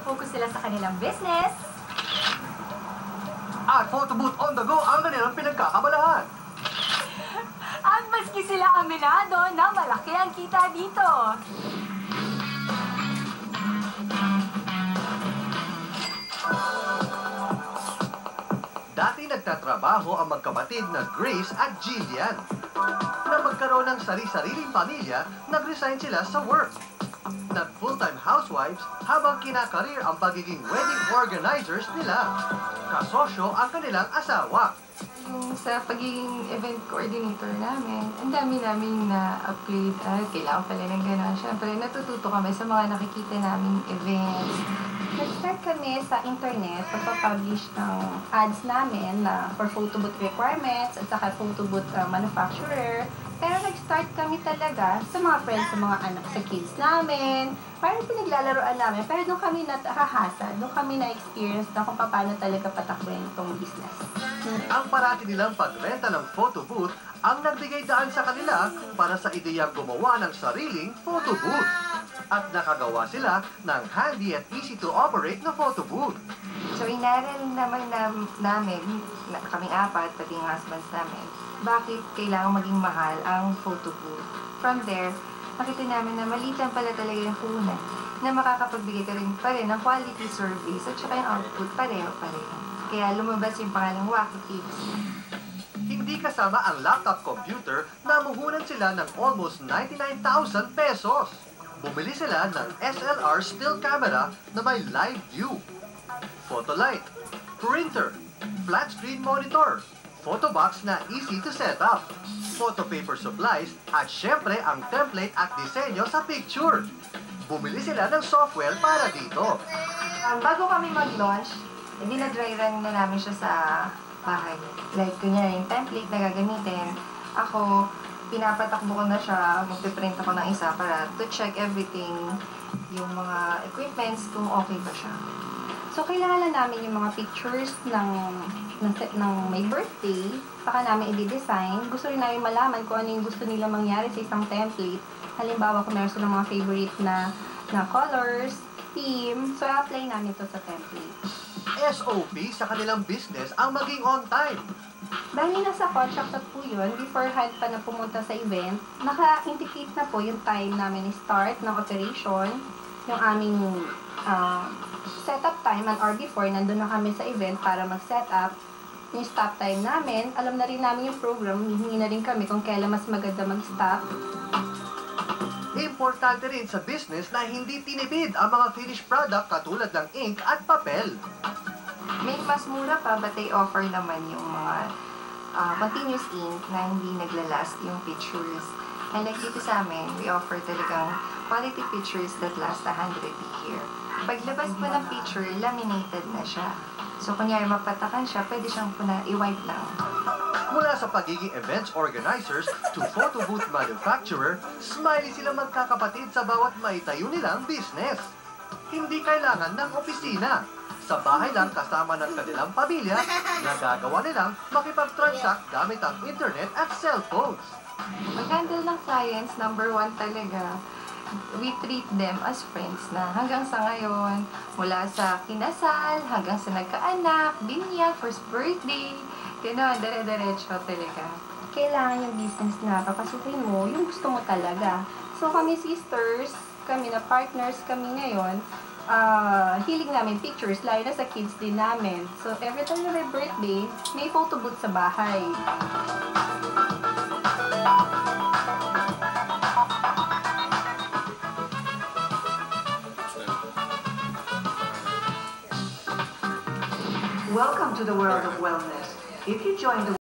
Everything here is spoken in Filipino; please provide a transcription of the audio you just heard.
nakafocus sila sa kanilang business. At photo booth on the go ang kanilang pinagkakabalahan. At maski sila aminado na malaki ang kita dito. Dati nagtatrabaho ang magkapatid na Grace at Jillian. Na magkaroon ng sari-sariling pamilya, nag-resign sila sa work. Nag full-time housewives habang kinakarir ang pagiging wedding organizers nila. Kasosyo ang kanilang asawa. Yung sa pagiging event coordinator namin, ang dami naming na-upgrade at kailangan pala ng gano'n. Siyempre, natututo kami sa mga nakikita naming events. Nag-start kami sa internet, pagpapublish ng ads namin na for photo booth requirements at saka photo booth manufacturer. Pero nag-start kami talaga sa mga friends, sa mga anak, sa kids namin. Parang pinaglalaroan namin. Pero doon kami natahasa, doon kami na-experience na kung paano talaga patakbuhin itong business. Ang parati nilang pagrenta ng photo booth ang nagbigay daan sa kanila para sa ideyang gumawa ng sariling photo booth. At nakagawa sila ng handy at easy to operate na photo booth. So, inaral naman namin, kaming apat, pati yung husbands namin, bakit kailangan maging mahal ang photo booth. From there, nakita namin na maliit lang pala talaga yung puhunan na makakapagbigay ka rin pa rin ng quality service at saka yung output pareho-pareho. Kaya lumabas yung pangalang Wacky Kids. Hindi kasama ang laptop computer, namuhunan sila ng almost 99,000 pesos. Bumili sila ng SLR still camera na may live view, photo light, printer, flat screen monitor, photo box na easy to set up, photo paper supplies, at syempre ang template at disenyo sa picture. Bumili sila ng software para dito. Bago kami mag-launch, dinadry run na namin siya sa bahay. Like, kunyari yung template na gagamitin, ako, pinapatakbo ko na siya, magpiprint ako ng isa para to check everything, yung mga equipments, kung okay ba siya. So, kailangan lang namin yung mga pictures ng may birthday, saka namin i-design. Gusto rin namin malaman kung ano yung gusto nila mangyari sa isang template. Halimbawa, kung meron silang mga favorite na colors, theme, so apply namin to sa template. SOP sa kanilang business ang maging on time. Dahil nasa contract na po yun, beforehand pa na pumunta sa event, naka-indicate na po yung time namin start ng operation, yung aming setup time, an hour before, nandun na kami sa event para mag-set up. Yung stop time namin, alam na rin namin yung program, hihingi na rin kami kung kailan mas maganda mag-stop. Importante rin sa business na hindi tinipid ang mga finished product katulad ng ink at papel. May mas mura pa, but they offer naman yung mga continuous ink na hindi naglalast yung pictures. And like dito sa amin, we offer talagang quality pictures that last 100 year. Paglabas po ng picture, laminated na siya. So, kunyari mapatakan siya, pwede siyang i-wipe lang. Mula sa pagiging events organizers to photo booth manufacturer, smiley sila magkakapatid sa bawat maitayo nilang business. Hindi kailangan ng opisina. Sa bahay lang kasama ng kanilang pamilya, nagagawa nilang makipag-transact gamit ang internet at cellphones. Mag-handle ng clients, number 1 talaga. We treat them as friends na hanggang sa ngayon, mula sa kinasal, hanggang sa nagkaanak, binyag, first birthday, gano'n, dire-diretso talaga. Kailangan yung business na papasukin mo, yung gusto mo talaga. So kami sisters, kami na partners kami ngayon, hilig namin pictures, lalo na sa kids din namin. So every time na may birthday, may photo booth sa bahay. Welcome to the world of wellness. If you join the